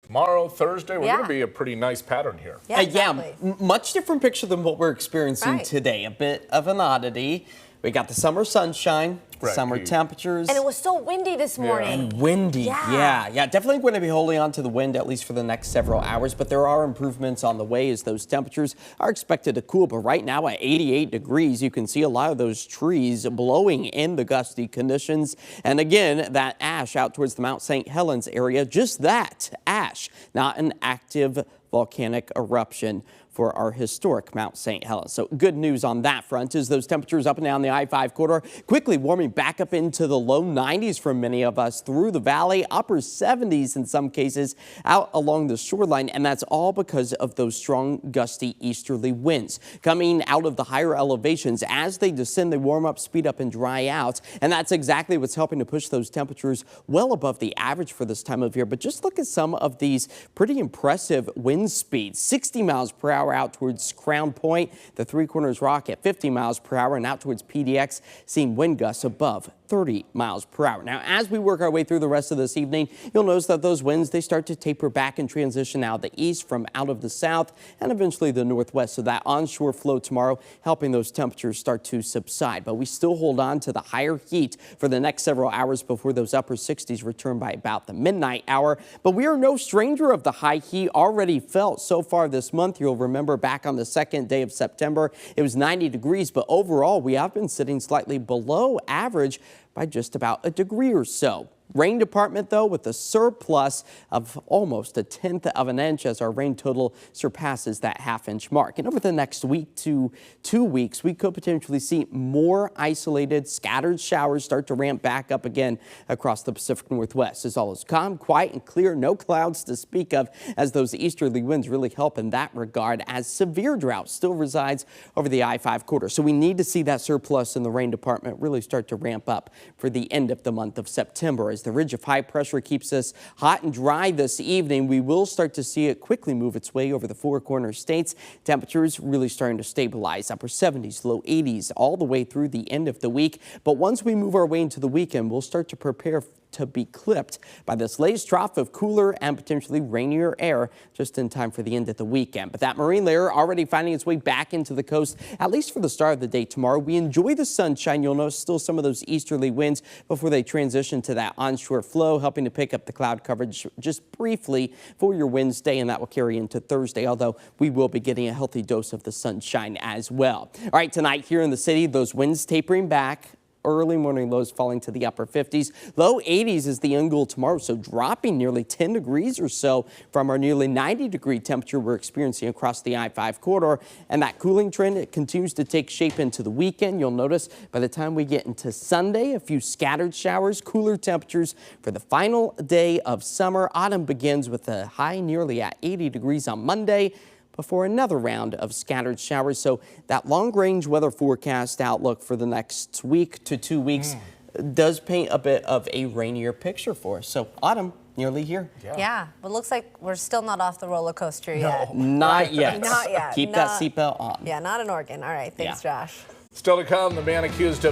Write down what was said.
Tomorrow, Thursday, we're going to be a pretty nice pattern here. Yeah, exactly. Much different picture than what we're experiencing today. A bit of an oddity. We got the summer sunshine, summer temperatures. And it was so windy this morning. And windy, yeah. Definitely going to be holding on to the wind at least for the next several hours, but there are improvements on the way as those temperatures are expected to cool. But right now at 88 degrees, you can see a lot of those trees blowing in the gusty conditions. And again, that ash out towards the Mount St. Helens area, just that, ash, not an active volcanic eruption for our historic Mount St. Helens. So good news on that front is those temperatures up and down the I-5 corridor quickly warming back up into the low 90s for many of us through the valley, upper 70s in some cases out along the shoreline. And that's all because of those strong gusty easterly winds coming out of the higher elevations. As they descend, they warm up, speed up and dry out. And that's exactly what's helping to push those temperatures well above the average for this time of year. But just look at some of these pretty impressive wind speeds, 60 miles per hour out towards Crown Point, the Three Corners Rock at 50 miles per hour, and out towards PDX, seeing wind gusts above 30 miles per hour. Now, as we work our way through the rest of this evening, you'll notice that those winds, they start to taper back and transition out the east from out of the south and eventually the northwest. So that onshore flow tomorrow helping those temperatures start to subside. But we still hold on to the higher heat for the next several hours before those upper 60s return by about the midnight hour. But we are no stranger of the high heat already felt so far this month. You'll remember back on the second day of September, it was 90 degrees, but overall we have been sitting slightly below average by just about a degree or so. Rain department, though, with a surplus of almost 1/10 of an inch as our rain total surpasses that half-inch mark. And over the next week to 2 weeks, we could potentially see more isolated scattered showers start to ramp back up again across the Pacific Northwest. As all is calm, quiet, and clear, no clouds to speak of as those easterly winds really help in that regard as severe drought still resides over the I-5 corridor. So we need to see that surplus in the rain department really start to ramp up for the end of the month of September. As the ridge of high pressure keeps us hot and dry this evening, we will start to see it quickly move its way over the Four Corners states. Temperatures really starting to stabilize, upper 70s, low 80s, all the way through the end of the week. But once we move our way into the weekend, we'll start to prepare to be clipped by this latest trough of cooler and potentially rainier air just in time for the end of the weekend. But that marine layer already finding its way back into the coast, at least for the start of the day tomorrow. We enjoy the sunshine. You'll notice still some of those easterly winds before they transition to that onshore flow, helping to pick up the cloud coverage just briefly for your Wednesday, and that will carry into Thursday, although we will be getting a healthy dose of the sunshine as well. All right, tonight here in the city, those winds tapering back. Early morning lows falling to the upper 50s. Low 80s is the end goal tomorrow, so dropping nearly 10 degrees or so from our nearly 90-degree temperature we're experiencing across the I-5 corridor. And that cooling trend, it continues to take shape into the weekend. You'll notice by the time we get into Sunday, a few scattered showers, cooler temperatures for the final day of summer. Autumn begins with a high nearly at 80 degrees on Monday, before another round of scattered showers. So that long-range weather forecast outlook for the next week to 2 weeks does paint a bit of a rainier picture for us. So autumn nearly here. Yeah, but it looks like we're still not off the roller coaster yet. Not yet. Not yet. Keep that seatbelt on. Yeah, not in Oregon. All right, thanks, Josh. Still to come, the man accused of